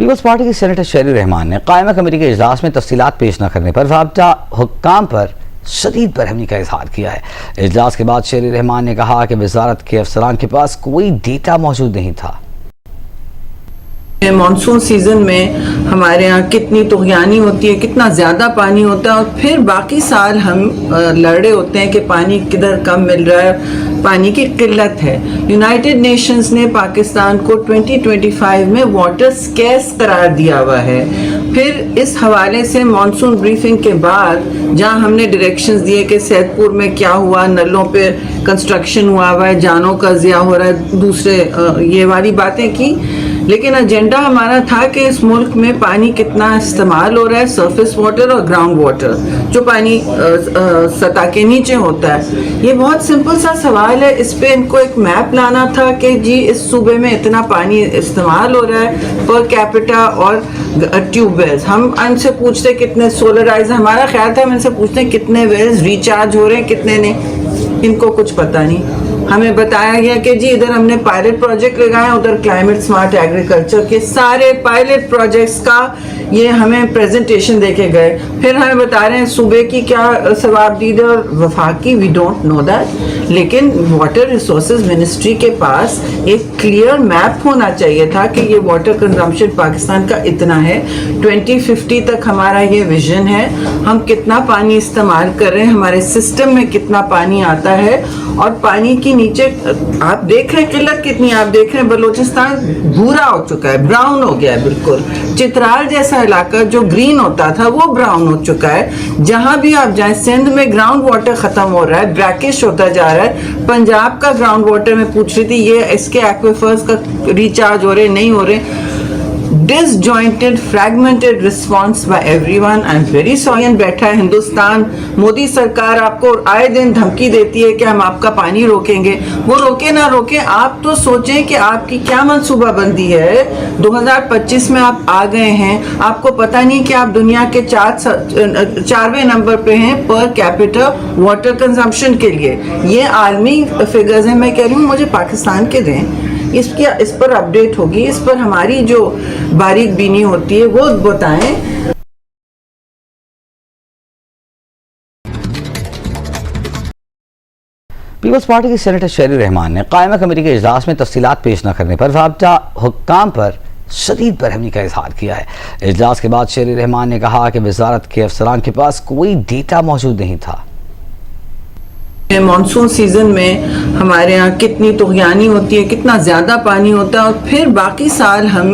Peoples party کی senator شیری رحمان نے قائمہ کمیٹی کے اجلاس میں تفصیلات پیش نہ کرنے پر رابطہ حکام پر شدید برہمی کا اظہار کیا ہے۔ اجلاس کے بعد شیری رحمان نے کہا کہ وزارت کے افسران کے پاس کوئی ڈیٹا موجود نہیں تھا۔ مانسون سیزن میں ہمارے ہاں کتنی طغیانی ہوتی ہے، کتنا زیادہ پانی ہوتا ہے، اور پھر باقی سال ہم لڑے ہوتے ہیں کہ پانی کدھر کم مل رہا ہے، پانی کی قلت ہے۔ یونائٹڈ نیشنز نے پاکستان کو 2025 میں واٹر سکیرس قرار دیا ہوا ہے۔ پھر اس حوالے سے مانسون بریفنگ کے بعد جہاں ہم نے ڈائریکشنز دیے کہ سید پور میں کیا ہوا، نلوں پہ کنسٹرکشن ہوا ہوا ہے، جانوں کا ضیاع ہو رہا ہے، دوسرے یہ والی باتیں کی، لیکن ایجنڈا ہمارا تھا کہ اس ملک میں پانی کتنا استعمال ہو رہا ہے، سرفیس واٹر اور گراؤنڈ واٹر، جو پانی سطح کے نیچے ہوتا ہے۔ یہ بہت سمپل سا سوال ہے، اس پہ ان کو ایک میپ لانا تھا کہ جی اس صوبے میں اتنا پانی استعمال ہو رہا ہے پر کیپٹا اور ٹیوب ویلز۔ ہم ان سے پوچھتے کتنے سولرائز، ہمارا خیال تھا ہم ان سے پوچھتے کتنے ویلز ریچارج ہو رہے ہیں، کتنے نہیں، ان کو کچھ پتہ نہیں۔ ہمیں بتایا گیا کہ جی ادھر ہم نے پائلٹ پروجیکٹ لگائے، ادھر کلائمیٹ سمارٹ ایگریکلچر کے سارے پائلٹ پروجیکٹس کا یہ ہمیں پریزنٹیشن دے کے گئے۔ پھر ہمیں بتا رہے ہیں صوبے کی کیا ثوابدید اور وفاقی، وی ڈونٹ نو دیٹ، لیکن واٹر ریسورسز منسٹری کے پاس ایک کلیئر میپ ہونا چاہیے تھا کہ یہ واٹر کنزمپشن پاکستان کا اتنا ہے، 2050 تک ہمارا یہ ویژن ہے، ہم کتنا پانی استعمال کر رہے ہیں، ہمارے سسٹم میں کتنا پانی آتا ہے، اور پانی کی نیچے آپ دیکھ رہے ہیں قلت کتنی، آپ دیکھ رہے ہیں بلوچستان بھورا ہو چکا ہے، براؤن ہو گیا ہے بالکل، چترال جیسا علاقہ جو گرین ہوتا تھا وہ براؤن ہو چکا ہے۔ جہاں بھی آپ جائیں سندھ میں گراؤنڈ واٹر ختم ہو رہا ہے، بریکش ہوتا جا رہا ہے۔ پنجاب کا گراؤنڈ واٹر میں پوچھ رہی تھی یہ اس کے ایکویفرز کا ریچارج ہو رہے نہیں ہو رہے۔ disjointed fragmented response by everyone. I'm very sorry. بیٹھا ہے ہندوستان، مودی سرکار آپ کو آئے دن دھمکی دیتی ہے کہ ہم آپ کا پانی روکیں گے، وہ روکے نہ روکے، آپ تو سوچیں کہ آپ کی کیا منصوبہ بندی ہے۔ 2025 میں آپ آ گئے ہیں، آپ کو پتہ نہیں کہ آپ دنیا کے 4ویں نمبر پہ ہیں پر کیپٹا واٹر کنزمپشن کے لیے۔ یہ عالمی فگرز ہیں، میں کہہ رہی ہوں مجھے پاکستان کے دیں، اس پر اپڈیٹ ہوگی، اس پر ہماری جو باریک بینی ہوتی ہے وہ بتائیں۔ پیپلز پارٹی کی سینیٹر شیری رحمان نے قائمہ کمیٹی کے اجلاس میں تفصیلات پیش نہ کرنے پر رابطہ حکام پر شدید برہمی کا اظہار کیا ہے۔ اجلاس کے بعد شیری رحمان نے کہا کہ وزارت کے افسران کے پاس کوئی ڈیٹا موجود نہیں تھا۔ مانسون سیزن میں ہمارے ہاں کتنی طغیانی ہوتی ہے، کتنا زیادہ پانی ہوتا ہے، اور پھر باقی سال ہم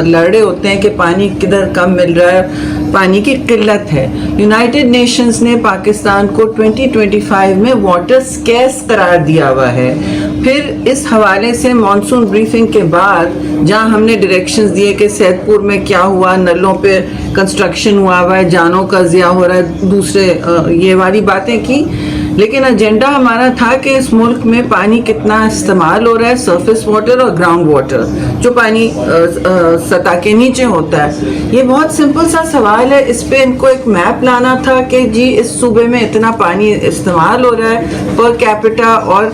لڑے ہوتے ہیں کہ پانی کدھر کم مل رہا ہے، پانی کی قلت ہے۔ یونائٹڈ نیشنز نے پاکستان کو 2025 میں واٹر سکیرس قرار دیا ہوا ہے۔ پھر اس حوالے سے مانسون بریفنگ کے بعد جہاں ہم نے ڈائریکشنز دیے کہ سید پور میں کیا ہوا، نلوں پہ کنسٹرکشن ہوا ہوا ہے، جانوں کا ضیاع ہو رہا ہے، دوسرے یہ والی باتیں کی، لیکن ایجنڈا ہمارا تھا کہ اس ملک میں پانی کتنا استعمال ہو رہا ہے، سرفیس واٹر اور گراؤنڈ واٹر، جو پانی سطح کے نیچے ہوتا ہے۔ یہ بہت سمپل سا سوال ہے، اس پہ ان کو ایک میپ لانا تھا کہ جی اس صوبے میں اتنا پانی استعمال ہو رہا ہے پر کیپٹا اور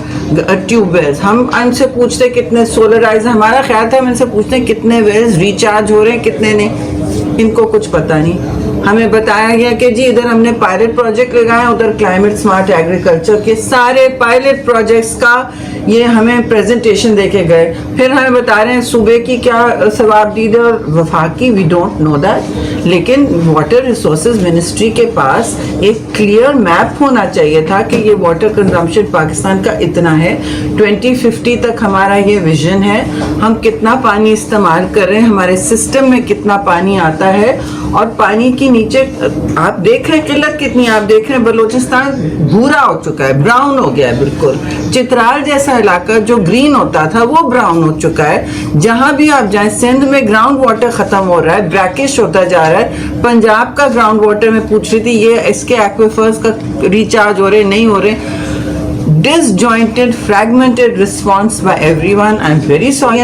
ٹیوب ویلز۔ ہم ان سے پوچھتے کتنے سولرائز، ہمارا خیال تھا ہم ان سے پوچھتے کتنے ویلز ریچارج ہو رہے ہیں، کتنے نہیں، ان کو کچھ پتہ نہیں۔ ہمیں بتایا گیا کہ جی ادھر ہم نے پائلٹ پروجیکٹ لگائے، ادھر کلائمیٹ سمارٹ ایگریکلچر کے سارے پائلٹ پروجیکٹس کا یہ ہمیں پریزنٹیشن دے کے گئے۔ پھر ہمیں بتا رہے ہیں صوبے کی کیا ثوابدید اور وفاقی، وی ڈونٹ نو دیٹ، لیکن واٹر ریسورسز منسٹری کے پاس ایک کلیئر میپ ہونا چاہیے تھا کہ یہ واٹر کنزمپشن پاکستان کا اتنا ہے، 2050 تک ہمارا یہ ویژن ہے، ہم کتنا پانی استعمال کر رہے ہیں، ہمارے سسٹم میں کتنا پانی آتا ہے، اور پانی کی نیچے آپ دیکھ رہے ہیں قلت کتنی، آپ دیکھ رہے ہیں بلوچستان بھورا ہو چکا ہے، براؤن ہو گیا ہے بالکل، چترال جیسا علاقہ جو گرین ہوتا تھا وہ براؤن ہو چکا ہے۔ جہاں بھی آپ جائیں سندھ میں گراؤنڈ واٹر ختم ہو رہا ہے، بریکش ہوتا جا رہا ہے۔ پنجاب کا گراؤنڈ واٹر میں پوچھ رہی تھی یہ اس کے ایکویفرز کا ریچارج ہو رہے نہیں ہو رہے۔ disjointed, fragmented response by everyone. I'm very sorry.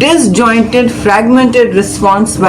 disjointed, fragmented response by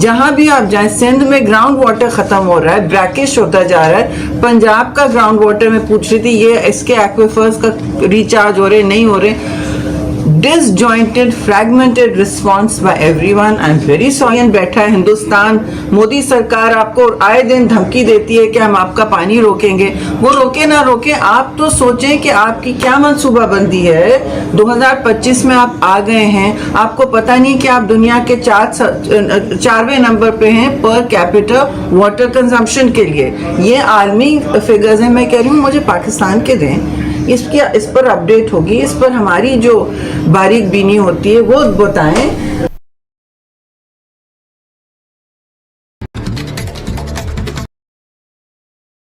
جہاں بھی آپ جائیں, سندھ میں گراؤنڈ واٹر ختم ہو رہا ہے, بریکش ہوتا جا رہا ہے. پنجاب کا گراؤنڈ واٹر میں پوچھ رہی تھی, یہ اس کے ایکویفرز کا ریچارج ہو رہے نہیں ہو رہے. disjointed fragmented response by everyone. I'm very sorry. بیٹھا ہے ہندوستان, مودی سرکار آپ کو آئے دن دھمکی دیتی ہے کہ ہم آپ کا پانی روکیں گے. وہ روکے نہ روکے, آپ تو سوچیں کہ آپ کی کیا منصوبہ بندی ہے. 2025 میں آپ آ گئے ہیں, آپ کو پتہ نہیں کہ آپ دنیا کے 4ویں نمبر پہ ہیں پر کیپیٹل واٹر کنزمپشن کے لیے. یہ عالمی فگرز ہیں. میں کہہ رہی ہوں مجھے پاکستان کے دیں, اس پر اپڈیٹ ہوگی, اس پر ہماری جو باریک بینی ہوتی ہے وہ بتائیں.